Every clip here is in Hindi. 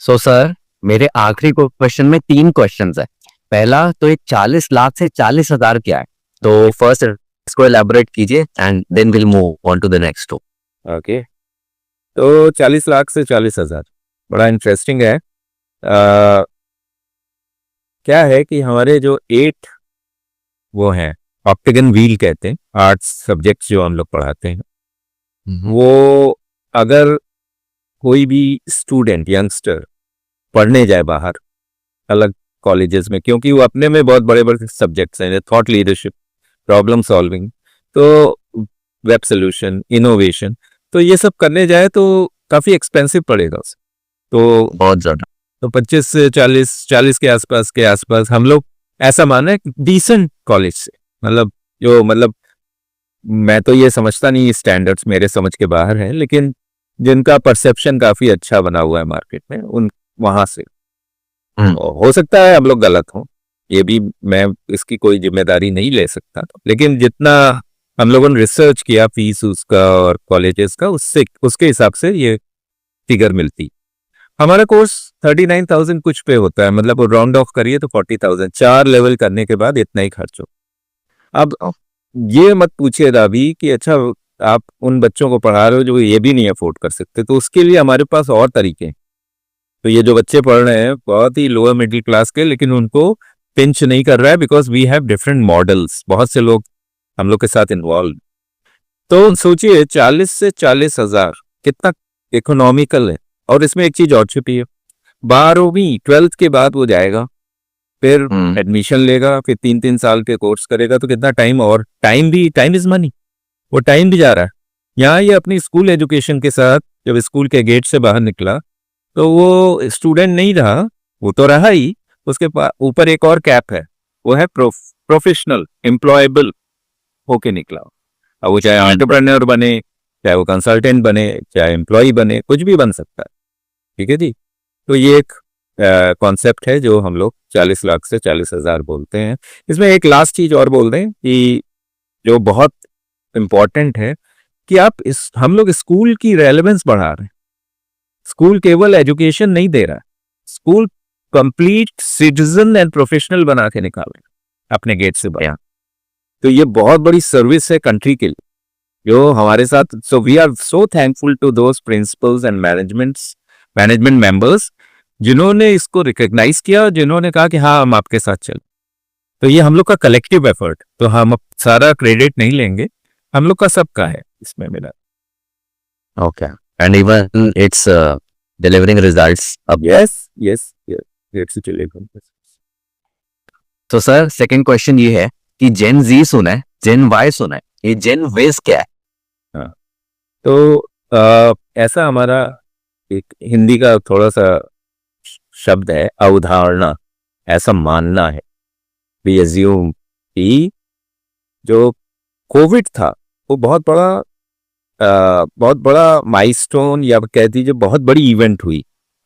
सो सर, मेरे आखिरी क्वेश्चन में 3 क्वेश्चंस है। पहला तो एक 40 लाख से 40,000 क्या है? तो फर्स्ट इसको एलैबोरेट कीजिए and then will move on to the next two. Okay, तो 40 लाख से 40,000 बड़ा इंटरेस्टिंग है। क्या है कि हमारे जो 8 वो हैं, ऑक्टेगन व्हील कहते हैं, आर्ट्स सब्जेक्ट्स जो हम लोग पढ़ाते हैं, वो अगर कोई भी स्टूडेंट यंगस्टर पढ़ने जाए बाहर अलग कॉलेजेस में, क्योंकि वो अपने में बहुत बड़े बड़े सब्जेक्ट्स हैं, थॉट लीडरशिप, प्रॉब्लम सॉल्विंग, तो वेब सोल्यूशन, इनोवेशन, तो ये सब करने जाए तो काफ़ी एक्सपेंसिव पड़ेगा उसे। तो बहुत ज्यादा। तो 25 से 40 के आसपास हम लोग ऐसा माना है डिसेंट कॉलेज से, मतलब मैं तो ये समझता नहीं, स्टैंडर्ड्स मेरे समझ के बाहर है, लेकिन जिनका परसेप्शन काफ़ी अच्छा बना हुआ है मार्केट में, उन वहाँ से हो सकता है हम लोग गलत हों, ये भी मैं इसकी कोई जिम्मेदारी नहीं ले सकता, लेकिन जितना हम लोगों ने रिसर्च किया फीस उसका और कॉलेजेस का, उसके हिसाब से ये फिगर मिलती। हमारा कोर्स 39,000 कुछ पे होता है, मतलब वो राउंड ऑफ करिए तो 40,000, 4 लेवल करने के बाद इतना ही खर्च हो। अब ये मत पूछिएगा अभी कि अच्छा आप उन बच्चों को पढ़ा रहे हो जो ये भी नहीं अफोर्ड कर सकते, तो उसके लिए हमारे पास और तरीके हैं। तो ये जो बच्चे पढ़ रहे हैं बहुत ही लोअर मिडिल क्लास के, लेकिन उनको पिंच नहीं कर रहा है, because we have different models, बहुत से लोग हम लोग के साथ इन्वॉल्व। तो सोचिए 40 से 40,000 कितना इकोनॉमिकल है। और इसमें एक चीज और छुपी है, 12वीं 12th के बाद वो जाएगा, फिर एडमिशन लेगा, फिर 3-3 साल के कोर्स करेगा, तो कितना टाइम, और टाइम इज मनी, वो टाइम भी जा रहा है। यहाँ ये अपनी स्कूल एजुकेशन के साथ जब स्कूल के गेट से बाहर निकला तो वो स्टूडेंट नहीं रहा, वो तो रहा ही, उसके ऊपर एक और कैप है, वो है प्रोफेशनल एम्प्लॉयबल होके निकला। अब वो चाहे एंटरप्रेन्योर बने, चाहे वो कंसल्टेंट बने, चाहे एम्प्लॉय बने, कुछ भी बन सकता है। ठीक है जी। तो ये एक कॉन्सेप्ट है जो हम लोग 40 लाख से 40,000 बोलते हैं। इसमें एक लास्ट चीज और बोल दें कि जो बहुत इंपॉर्टेंट है कि हम लोग स्कूल की रेलेवेंस बढ़ा रहे हैं। स्कूल केवल एजुकेशन नहीं दे रहा है, school complete citizen and professional बना के निकाल रहे हैं अपने गेट से बाहर। तो ये बहुत बड़ी सर्विस है कंट्री के लिए जो हमारे साथ। So we are so thankful to those principals and management members जिन्होंने इसको रिकॉग्नाइज किया, जिन्होंने कहा कि हाँ हम आपके साथ चल। तो ये हम लोग का कलेक्टिव एफर्ट, तो हम सारा क्रेडिट नहीं लेंगे, हम लोग का सबका है इसमें मिला। Okay, and even it's delivering results अब। yes it's delivering। तो सर सेकंड क्वेश्चन ये है कि जेन जी सुना है, जेन वाई सुना है, ये जेन वेज क्या है? हाँ, तो ऐसा हमारा एक हिंदी का थोड़ा सा शब्द है अवधारणा, ऐसा मानना है, वी अज्यूम कि जो कोविड था वो बहुत बड़ा माइलस्टोन, या कह दीजिए बहुत बड़ी इवेंट हुई,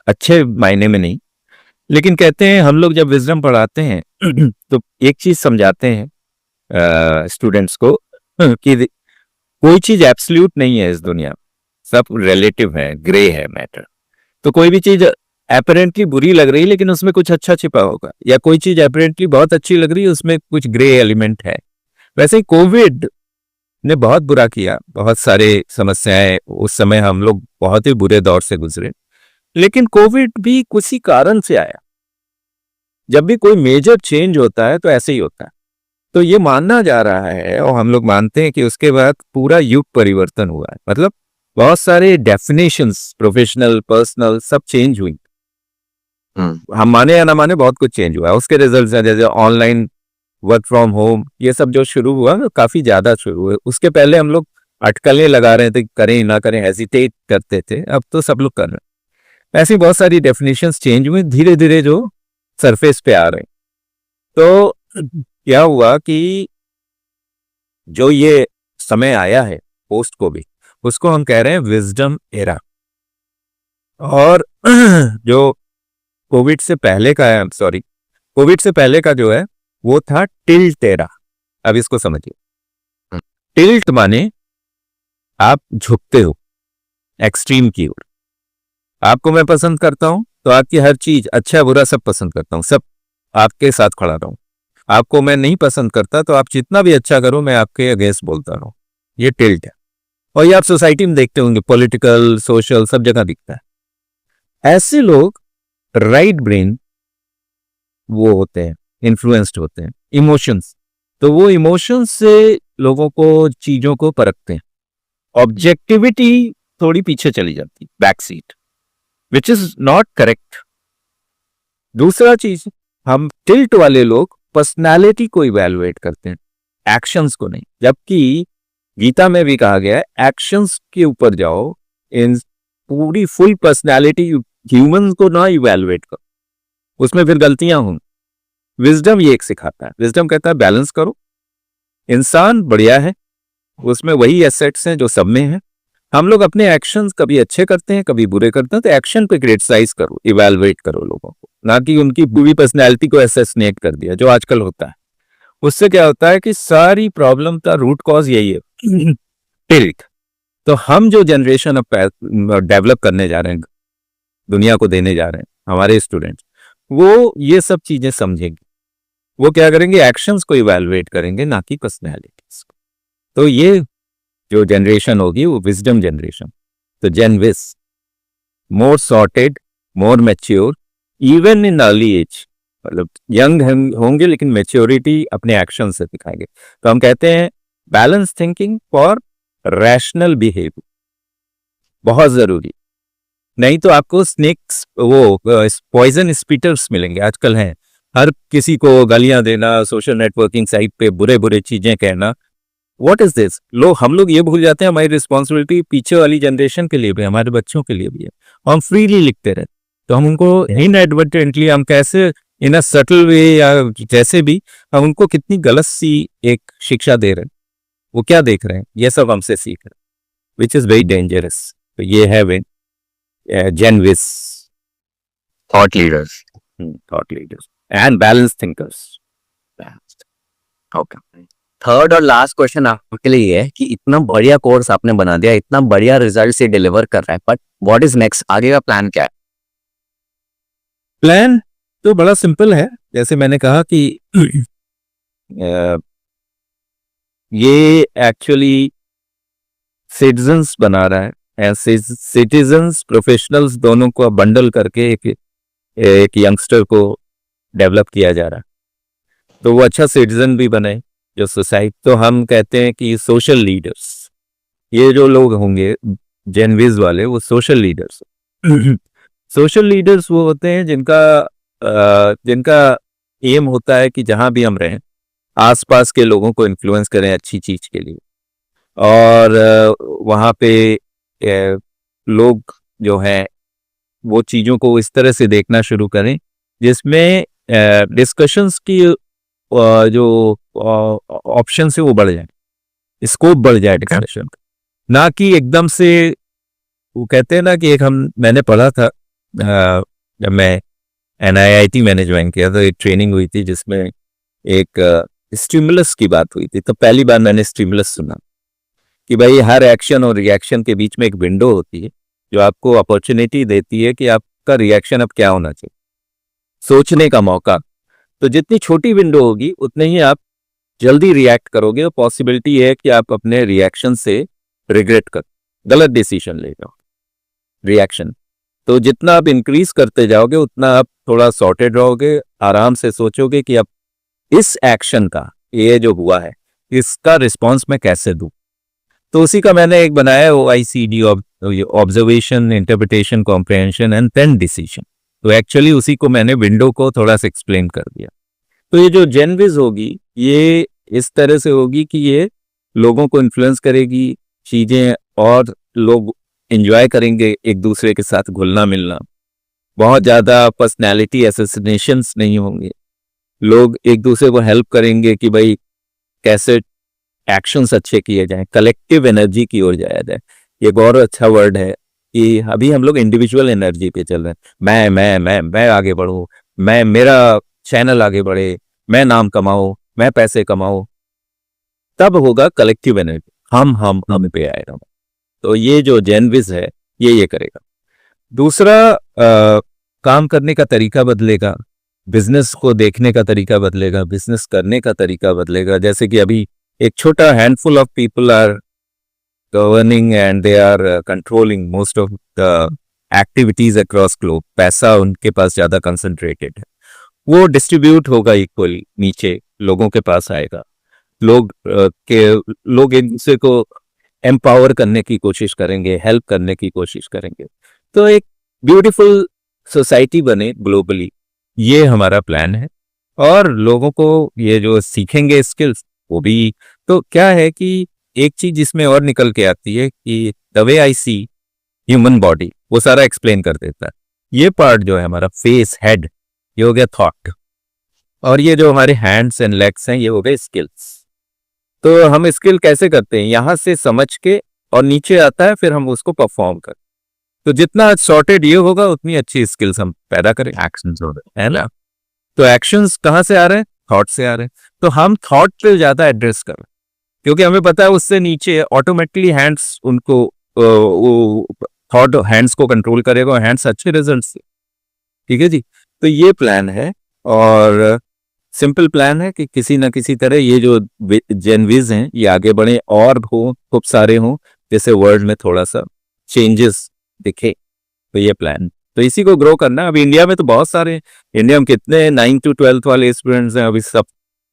अच्छे मायने में नहीं, लेकिन कहते हैं हम लोग जब विजडम पढ़ाते हैं तो एक चीज समझाते हैं स्टूडेंट्स को कि कोई चीज एब्सोल्यूट नहीं है इस दुनिया, सब रिलेटिव है, ग्रे है मैटर। तो कोई भी चीज अपरेंटली बुरी लग रही है लेकिन उसमें कुछ अच्छा छिपा होगा, या कोई चीज अपरेंटली बहुत अच्छी लग रही है उसमें कुछ ग्रे एलिमेंट है। वैसे ही कोविड ने बहुत बुरा किया, बहुत सारे समस्याएं, उस समय हम लोग बहुत ही बुरे दौर से गुजरे, लेकिन कोविड भी किसी कारण से आया। जब भी कोई मेजर चेंज होता है तो ऐसे ही होता है। तो ये मानना जा रहा है और हम लोग मानते हैं कि उसके बाद पूरा युग परिवर्तन हुआ है, मतलब बहुत सारे डेफिनेशंस, प्रोफेशनल, पर्सनल, सब चेंज हुई। हम माने या ना माने बहुत कुछ चेंज हुआ है। उसके रिजल्ट्स हैं जैसे ऑनलाइन वर्क फ्रॉम होम, ये सब जो शुरू हुआ ना काफी ज्यादा शुरू हुआ। उसके पहले हम लोग अटकलें लगा रहे थे, करें ना करें, हेजिटेट करते थे, अब तो सब लोग कर रहे हैं। ऐसी बहुत सारी डेफिनेशंस चेंज हुई धीरे धीरे जो सरफेस पे आ रहे हैं। तो क्या हुआ कि जो ये समय आया है पोस्ट कोविड, उसको हम कह रहे हैं विजडम एरा। और जो कोविड से पहले का है, कोविड से पहले का जो है वो था टिल्ट एरा। अब इसको समझिए, टिल्ट माने आप झुकते हो एक्सट्रीम की ओर। आपको मैं पसंद करता हूं तो आपकी हर चीज अच्छा बुरा सब पसंद करता हूँ, सब आपके साथ खड़ा रहूं। आपको मैं नहीं पसंद करता तो आप जितना भी अच्छा करो मैं आपके अगेंस्ट बोलता रहूं। ये टिल्ट है। और ये आप सोसाइटी में देखते होंगे, पॉलिटिकल सोशल सब जगह दिखता है। ऐसे लोग राइट ब्रेन वो होते हैं, इन्फ्लुएंस्ड होते हैं इमोशंस। तो वो इमोशंस से लोगों को चीजों को परखते हैं। ऑब्जेक्टिविटी थोड़ी पीछे चली जाती, back seat, which is not correct. दूसरा चीज, हम टिल्ट वाले लोग पर्सनालिटी को इवैल्यूएट करते हैं, एक्शंस को नहीं। जबकि गीता में भी कहा गया है एक्शंस के ऊपर जाओ, इन पूरी फुल पर्सनालिटी ह्यूमंस को ना इवैल्यूएट करो, उसमें फिर गलतियां होंगी। विजडम ये एक सिखाता है, विजडम कहता है बैलेंस करो, इंसान बढ़िया है, उसमें वही एसेट्स हैं जो सब में है। हम लोग अपने एक्शंस कभी अच्छे करते हैं कभी बुरे करते हैं, तो एक्शन पे क्रिटिसाइज करो, इवैल्यूएट करो लोगों को, ना कि उनकी पूरी पर्सनैलिटी को असैसिनेट कर दिया जो आजकल होता है। उससे क्या होता है कि सारी प्रॉब्लम का रूट कॉज यही है, टिल्ट। तो हम जो जनरेशन अब डेवलप करने जा रहे हैं, दुनिया को देने जा रहे हैं, हमारे स्टूडेंट्स वो ये सब चीजें समझेंगे। वो क्या करेंगे, एक्शंस को इवैल्यूएट करेंगे, ना कि पर्सनैलिटीज को। तो ये जो जनरेशन होगी वो विजडम जनरेशन। तो जेन विस, more sorted, more mature, even in early age, मतलब यंग होंगे लेकिन मैच्योरिटी अपने एक्शन से दिखाएंगे। तो हम कहते हैं balance thinking for rational behaviour बहुत जरूरी। नहीं तो आपको स्नेक्स, वो पॉइजन स्पीटर्स मिलेंगे, आजकल हैं। हर किसी को गालियां देना, सोशल नेटवर्किंग साइट पे बुरे बुरे चीजें कहना। What is this? हम लोग ये भूल जाते हैं हमारी रिस्पॉन्सिबिलिटी पीछे वाली जनरेशन के लिए भी, हमारे बच्चों के लिए भी है। हम फ्रीली लिखते रहे तो हम उनको इनएडवर्टेंटली, हम कैसे इन अ सटल वे या जैसे भी, हम उनको कितनी गलत सी एक शिक्षा दे रहे हैं। वो क्या देख रहे हैं, ये सब हमसे सीख रहे हैं, विच इज वेरी डेंजरस। तो ये है वे जेन विस, thought leaders. Thought leaders and balance thinkers. Okay, third और लास्ट क्वेश्चन आपके लिए ये है कि इतना बढ़िया कोर्स आपने बना दिया, इतना बढ़िया रिजल्ट से डिलीवर कर रहा है, बट व्हाट इज नेक्स्ट? आगे का प्लान क्या है? प्लान तो बड़ा सिंपल है, जैसे मैंने कहा कि ये एक्चुअली सिटीजन्स बना रहा है, सिटीजन्स प्रोफेशनल्स दोनों को बंडल करके एक यंगस्टर को डेवलप किया जा रहा है, तो वो अच्छा सिटीजन भी बने जो सोसाइटी। तो हम कहते हैं कि सोशल लीडर्स, ये जो लोग होंगे जेनविज वाले, वो सोशल लीडर्स। सोशल लीडर्स वो होते हैं जिनका एम होता है कि जहां भी हम रहें आसपास के लोगों को इन्फ्लुएंस करें अच्छी चीज के लिए, और वहाँ पे लोग जो हैं वो चीज़ों को इस तरह से देखना शुरू करें जिसमें डिस्कशंस की जो ऑप्शन है वो बढ़ जाए, स्कोप बढ़ जाए डिस्कशन का, ना कि एकदम से। वो कहते हैं ना कि मैंने पढ़ा था जब मैं NIIT मैंने ज्वाइन किया तो एक ट्रेनिंग हुई थी जिसमें एक स्टिमुलस की बात हुई थी। तो पहली बार मैंने स्टिमुलस सुना कि भाई हर एक्शन और रिएक्शन के बीच में एक विंडो होती है जो आपको अपॉर्चुनिटी देती है कि आपका रिएक्शन अब क्या होना चाहिए, सोचने का मौका। तो जितनी छोटी विंडो होगी उतने ही आप जल्दी रिएक्ट करोगे, और पॉसिबिलिटी है कि आप अपने रिएक्शन से रिग्रेट कर गलत डिसीजन ले जाओ रिएक्शन। तो जितना आप इंक्रीज करते जाओगे उतना आप थोड़ा सॉर्टेड रहोगे, आराम से सोचोगे कि अब इस एक्शन का, ये जो हुआ है इसका रिस्पॉन्स मैं कैसे दूं। तो उसी का मैंने एक बनाया OICD, observation, interpretation, comprehension and then decision. तो एक्चुअली उसी को मैंने विंडो को थोड़ा सा एक्सप्लेन कर दिया। तो ये जो जेनविज होगी ये इस तरह से होगी कि ये लोगों को इन्फ्लुएंस करेगी चीजें, और लोग एंजॉय करेंगे एक दूसरे के साथ घुलना मिलना। बहुत ज्यादा पर्सनैलिटी असैसिनेशंस नहीं होंगे, लोग एक दूसरे को हेल्प करेंगे कि भाई कैसे एक्शंस अच्छे किए जाएं, कलेक्टिव एनर्जी की ओर जाया जाए। ये एक और अच्छा वर्ड है कि अभी हम लोग इंडिविजुअल एनर्जी पे चल रहे हैं। मैं आगे बढ़ूं, मेरा चैनल आगे बढ़े, मैं नाम कमाऊं, मैं पैसे कमाऊं, तब होगा कलेक्टिव एनर्जी, हम पे आएगा। तो ये जो जेनविज है ये करेगा। दूसरा काम करने का तरीका बदलेगा, बिजनेस को देखने का तरीका बदलेगा, बिजनेस करने का तरीका बदलेगा। जैसे कि अभी एक छोटा handful of people are governing and they are controlling most of the activities across globe. पैसा उनके पास ज्यादा कंसंट्रेटेड है, वो डिस्ट्रीब्यूट होगा इक्वली, नीचे लोगों के पास आएगा। लोग एक दूसरे को एम्पावर करने की कोशिश करेंगे, हेल्प करने की कोशिश करेंगे, तो एक ब्यूटीफुल सोसाइटी बने ग्लोबली, ये हमारा प्लान है। और लोगों को ये जो सीखेंगे स्किल्स, वो भी, तो क्या है कि एक चीज इसमें और निकल के आती है कि the way I see human body, वो सारा एक्सप्लेन कर देता है। ये पार्ट जो है हमारा फेस, हेड, ये हो गया थॉट, और ये जो हमारे हैंड्स एंड लेग्स हैं, ये हो गए स्किल्स। तो हम स्किल कैसे करते हैं, यहां से समझ के, और नीचे आता है फिर हम उसको परफॉर्म करते। तो जितना सॉर्टेड ये होगा उतनी अच्छी स्किल्स हम पैदा करें, एक्शंस हो रहे है ना। तो एक्शंस कहाँ से आ रहे हैं, थॉट से आ रहे हैं। तो हम थॉट पे ज्यादा एड्रेस कर रहे हैं, क्योंकि हमें पता है उससे नीचे ऑटोमेटिकली हैंड्स उनको वो थॉट हैंड्स को कंट्रोल करेगा, और हैंड्स अच्छे रिजल्ट से। ठीक है जी, तो ये प्लान है, और सिंपल प्लान है कि किसी ना किसी तरह ये जो जेनवीज हैं ये आगे बढ़े और हो, खूब सारे हों, जैसे वर्ल्ड में थोड़ा सा चेंजेस दिखे। तो ये प्लान, तो इसी को ग्रो करना। अभी इंडिया में तो बहुत सारे, इंडिया में कितने 9 to 12 वाले स्टूडेंट्स हैं, अभी सब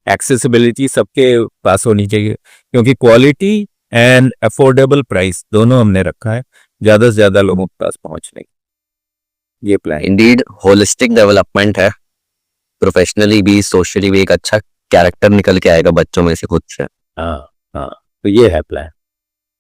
एक्सेसिबिलिटी सबके पास होनी चाहिए, क्योंकि क्वालिटी एंड अफोर्डेबल प्राइस दोनों हमने रखा है ज्यादा से ज्यादा लोगों के पास पहुंचने की। ये प्लान इंडीड होलिस्टिक डेवलपमेंट है, प्रोफेशनली भी सोशली भी एक अच्छा कैरेक्टर निकल के आएगा बच्चों में से खुद से। हाँ, तो ये है प्लान।